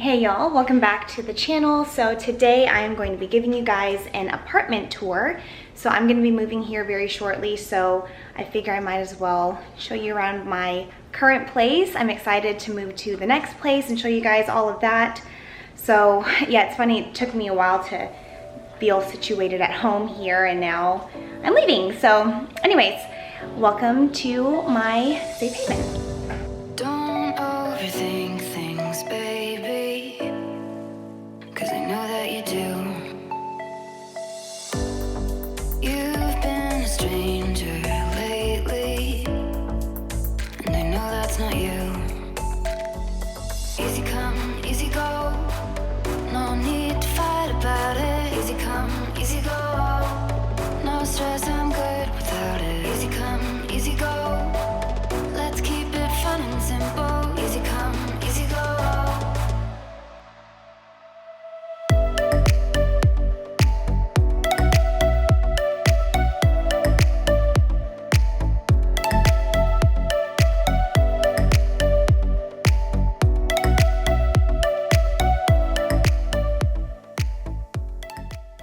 Hey y'all, welcome back to the channel. So today I am going to be giving you guys an apartment tour. So I'm going to be moving here very shortly, so I figure I might as well show you around my current place. I'm excited to move to the next place and show you guys all of that. So yeah, it's funny, it took me a while to feel situated at home here and now I'm leaving. So anyways, welcome to my safe haven. Don't overthink things, baby, 'cause I know that you do. You've been a stranger lately, and I know that's not you. Easy come, easy go, no need to fight about it. Easy come, easy go, no stress, I'm good without it. Easy come, easy go, let's keep it fun and simple. Easy come, easy go.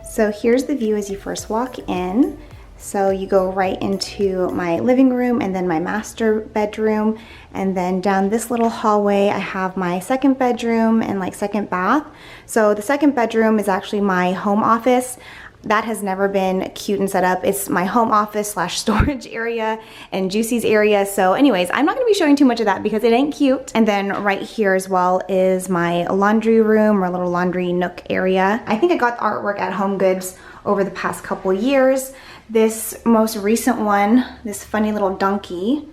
So here's the view as you first walk in. So you go right into my living room and then my master bedroom, and then down this little hallway I have my second bedroom and like second bath. So the second bedroom is actually my home office. That has never been cute and set up. It's my home office slash storage area and Juicy's area. So anyways, I'm not gonna be showing too much of that because it ain't cute. And then right here as well is my laundry room or little laundry nook area. I think I got the artwork at Home Goods over the past couple years. This most recent one, this funny little donkey,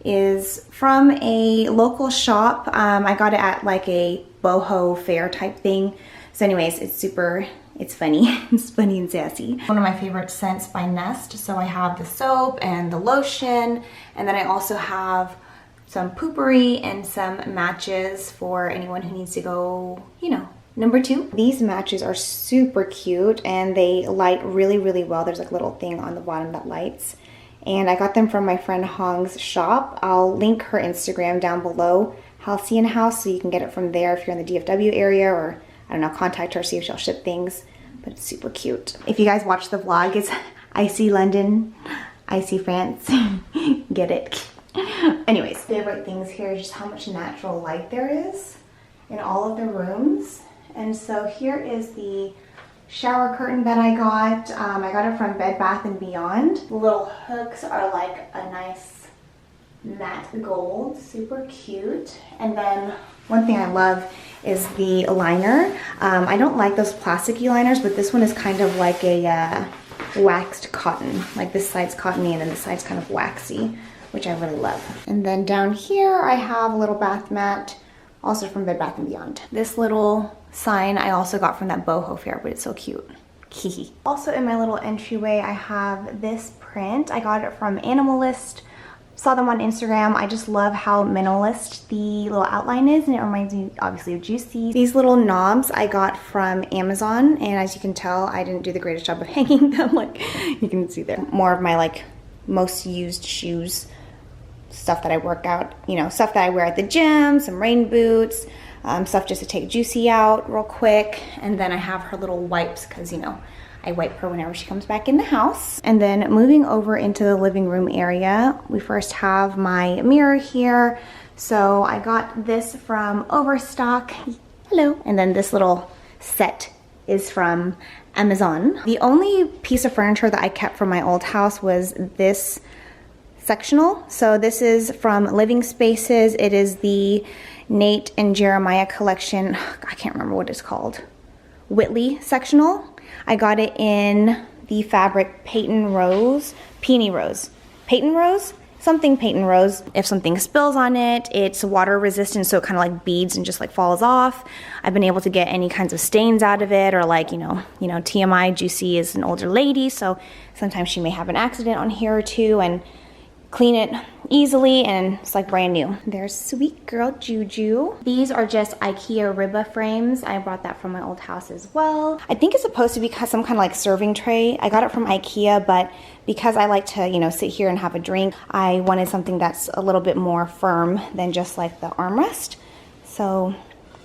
is from a local shop. I got it at like a boho fair type thing. So anyways, it's funny. It's funny and sassy. One of my favorite scents by Nest. So I have the soap and the lotion, and then I also have some poopery and some matches for anyone who needs to go, you know, number two. These matches are super cute and they light really, really well. There's like a little thing on the bottom that lights. And I got them from my friend Hong's shop. I'll link her Instagram down below, Halcyon House, so you can get it from there if you're in the DFW area, or I don't know, contact her, see if she'll ship things. But it's super cute. If you guys watch the vlog, it's I see London, I see France. Get it? Anyways, favorite things here is just how much natural light there is in all of the rooms. And so here is the shower curtain that I got. I got it from Bed Bath & Beyond. The little hooks are like a nice matte gold, super cute. And then one thing I love is the liner. I don't like those plasticky liners, but this one is kind of like a waxed cotton. Like this side's cottony and then this side's kind of waxy, which I really love. And then down here I have a little bath mat, also from Bed Bath & Beyond. This little sign I also got from that boho fair, but it's so cute. Also in my little entryway I have this print. I got it from Animalist. Saw them on Instagram. I just love how minimalist the little outline is, and it reminds me obviously of Juicy. These little knobs I got from Amazon, and as you can tell, I didn't do the greatest job of hanging them, like you can see there. More of my like most used shoes, stuff that I work out, you know, stuff that I wear at the gym, some rain boots, stuff just to take Juicy out real quick. And then I have her little wipes because, you know, I wipe her whenever she comes back in the house. And then moving over into the living room area, we first have my mirror here. So I got this from Overstock. Hello. And then this little set is from Amazon. The only piece of furniture that I kept from my old house was this sectional. So this is from Living Spaces. It is the Nate and Jeremiah collection. I can't remember what it's called. Whitley sectional. I got it in the fabric Peyton Rose, something Peyton Rose. If something spills on it, it's water resistant, so it kind of like beads and just like falls off. I've been able to get any kinds of stains out of it, or like, you know, TMI, Juicy is an older lady, so sometimes she may have an accident on here or two, and clean it easily, and it's like brand new. There's sweet girl Juju. These are just IKEA Ribba frames. I brought that from my old house as well. I think it's supposed to be some kind of like serving tray. I got it from IKEA, but because I like to, you know, sit here and have a drink, I wanted something that's a little bit more firm than just like the armrest. So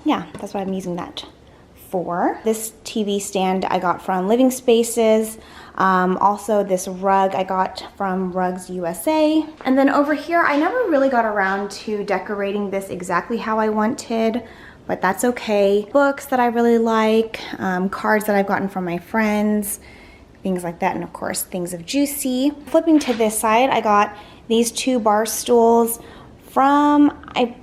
yeah, that's what I'm using that for. This TV stand I got from Living Spaces. Also this rug I got from Rugs USA. And then over here, I never really got around to decorating this exactly how I wanted, but that's okay. Books that I really like, cards that I've gotten from my friends, things like that, and of course things of Juicy. Flipping to this side, I got these 2 bar stools from, I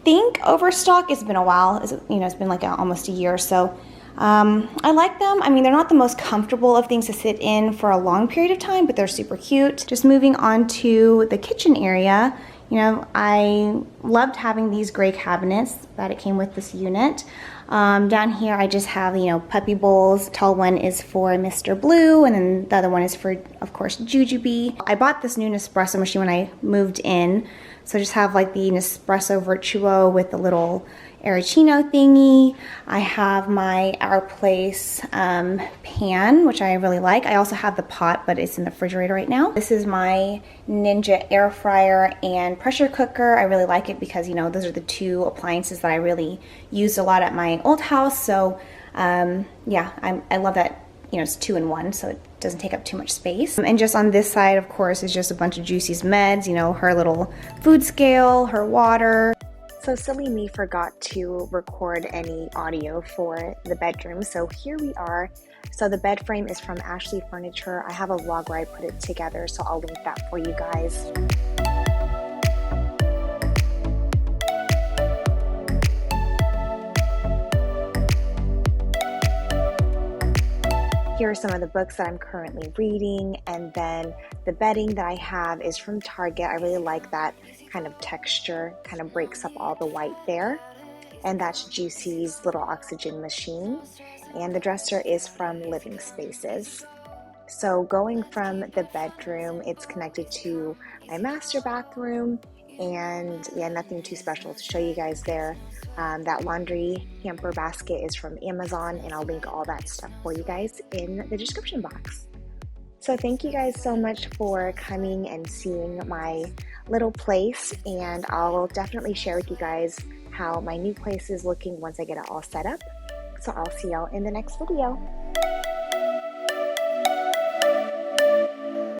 think, Overstock. It's been a while. It's been like almost a year or so. I like them. I mean, they're not the most comfortable of things to sit in for a long period of time, but they're super cute. Just moving on to the kitchen area, I loved having these gray cabinets that it came with this unit. Down here I just have, puppy bowls. The tall one is for Mr. Blue, and then the other one is for, of course, Jujubee. I bought this new Nespresso machine when I moved in. So I just have like the Nespresso Virtuo with the little Arancino thingy. I have my Our Place pan, which I really like. I also have the pot, but it's in the refrigerator right now. This is my Ninja air fryer and pressure cooker. I really like it because, those are the 2 appliances that I really used a lot at my old house. So yeah, I love that, it's 2 in 1, so it doesn't take up too much space. And just on this side, of course, is just a bunch of Juicy's meds, her little food scale, her water. So silly me forgot to record any audio for the bedroom, so here we are. So the bed frame is from Ashley Furniture. I have a vlog where I put it together, so I'll link that for you guys. Here are some of the books that I'm currently reading, and then the bedding that I have is from Target. I really like that kind of texture, kind of breaks up all the white there. And that's Juicy's little oxygen machine. And the dresser is from Living Spaces. So going from the bedroom, it's connected to my master bathroom, and yeah, nothing too special to show you guys there. That laundry hamper basket is from Amazon, and I'll link all that stuff for you guys in the description box. So thank you guys so much for coming and seeing my little place, and I'll definitely share with you guys how my new place is looking once I get it all set up. So I'll see y'all in the next video.